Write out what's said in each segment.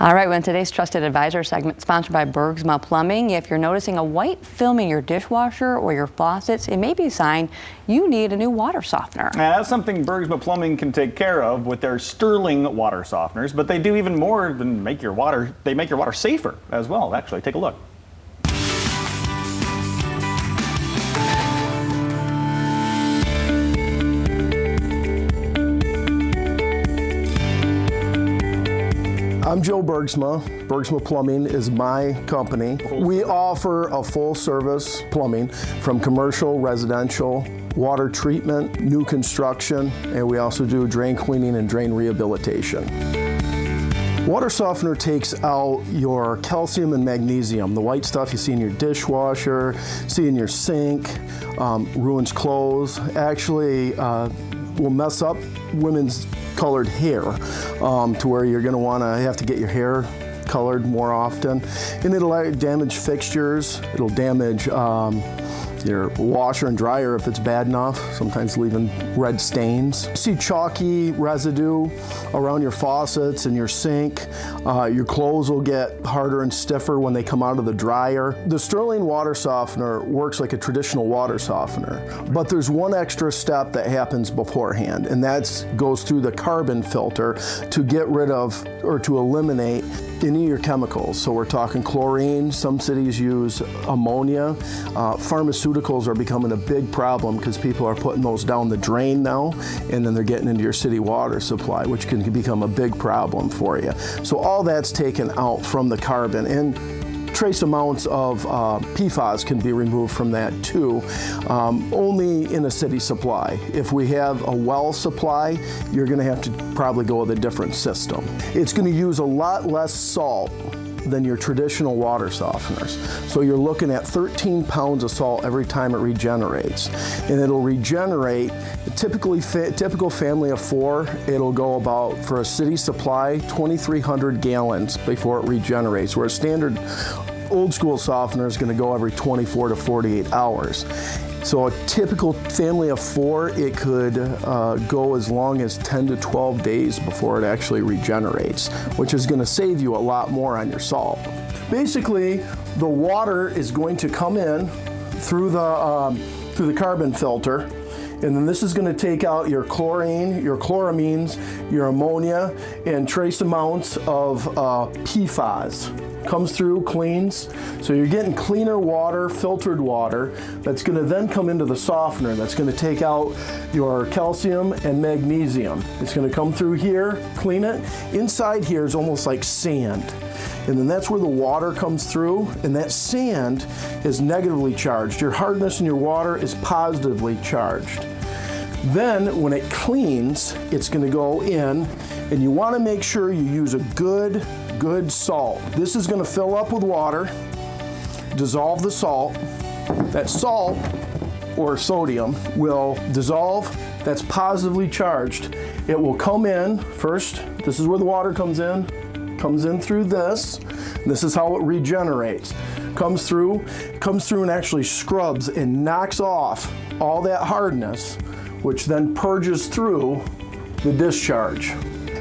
All right, well, in today's Trusted Advisor segment, sponsored by Bergsma Plumbing, if you're noticing a white film in your dishwasher or your faucets, it may be a sign you need a new water softener. That's something Bergsma Plumbing can take care of with their Sterling water softeners, but they do even more than make your water. They make your water safer as well. Actually, take a look. I'm Joe Bergsma. Bergsma Plumbing is my company. We offer a full-service plumbing from commercial, residential, water treatment, new construction, and we also do drain cleaning and drain rehabilitation. Water softener takes out your calcium and magnesium, the white stuff you see in your dishwasher, see in your sink, ruins clothes, actually will mess up women's colored hair to where you're going to want to have to get your hair colored more often, and it'll damage fixtures, it'll damage your washer and dryer if it's bad enough, sometimes leaving red stains. You see chalky residue around your faucets and your sink. Your clothes will get harder and stiffer when they come out of the dryer. The Sterling water softener works like a traditional water softener, but there's one extra step that happens beforehand, and that goes through the carbon filter to get rid of or to eliminate any of your chemicals. So we're talking chlorine, some cities use ammonia. Pharmaceuticals are becoming a big problem because people are putting those down the drain now, and then they're getting into your city water supply, which can become a big problem for you. So all that's taken out from the carbon, and trace amounts of PFAS can be removed from that too, only in a city supply. If we have a well supply, you're going to have to probably go with a different system. It's going to use a lot less salt than your traditional water softeners. So you're looking at 13 pounds of salt every time it regenerates. And it'll regenerate, typical family of 4, it'll go about, for a city supply, 2,300 gallons before it regenerates, where a standard old school softener is going to go every 24 to 48 hours. So a typical family of 4, it could go as long as 10 to 12 days before it actually regenerates, which is going to save you a lot more on your salt. Basically, the water is going to come in through the carbon filter, and then this is going to take out your chlorine, your chloramines, your ammonia, and trace amounts of PFAS. Comes through, cleans, so you're getting cleaner water, filtered water, that's going to then come into the softener. That's going to take out your calcium and magnesium. It's going to come through here, clean it. Inside here is almost like sand, and then that's where the water comes through, and that sand is negatively charged. Your hardness in your water is positively charged. Then when it cleans, it's going to go in, and you want to make sure you use a good salt. This is going to fill up with water, dissolve the salt. That salt, or sodium, will dissolve. That's positively charged. It will come in first. This is where the water comes in through this. This is how it regenerates. Comes through and actually scrubs and knocks off all that hardness, which then purges through the discharge.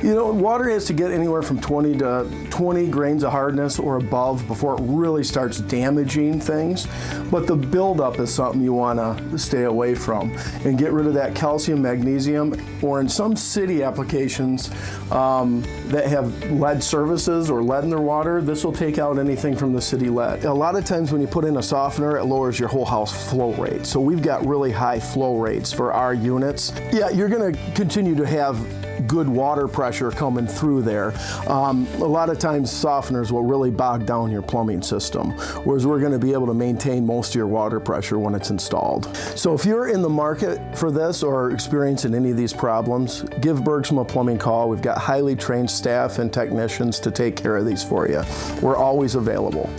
You know, water has to get anywhere from 20 to 20 grains of hardness or above before it really starts damaging things. But the buildup is something you want to stay away from and get rid of that calcium, magnesium, or in some city applications that have lead services or lead in their water, this will take out anything from the city lead. A lot of times when you put in a softener, it lowers your whole house flow rate. So we've got really high flow rates for our units. Yeah, you're going to continue to have good water pressure coming through there. A lot of times softeners will really bog down your plumbing system, whereas we're going to be able to maintain most of your water pressure when it's installed. So if you're in the market for this or experiencing any of these problems, give Bergsma Plumbing a call. We've got highly trained staff and technicians to take care of these for you. We're always available.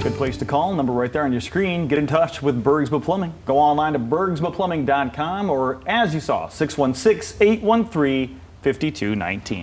Good place to call, number right there on your screen. Get in touch with Bergsma Plumbing. Go online to bergsmaplumbing.com, or as you saw, 616-813-5219.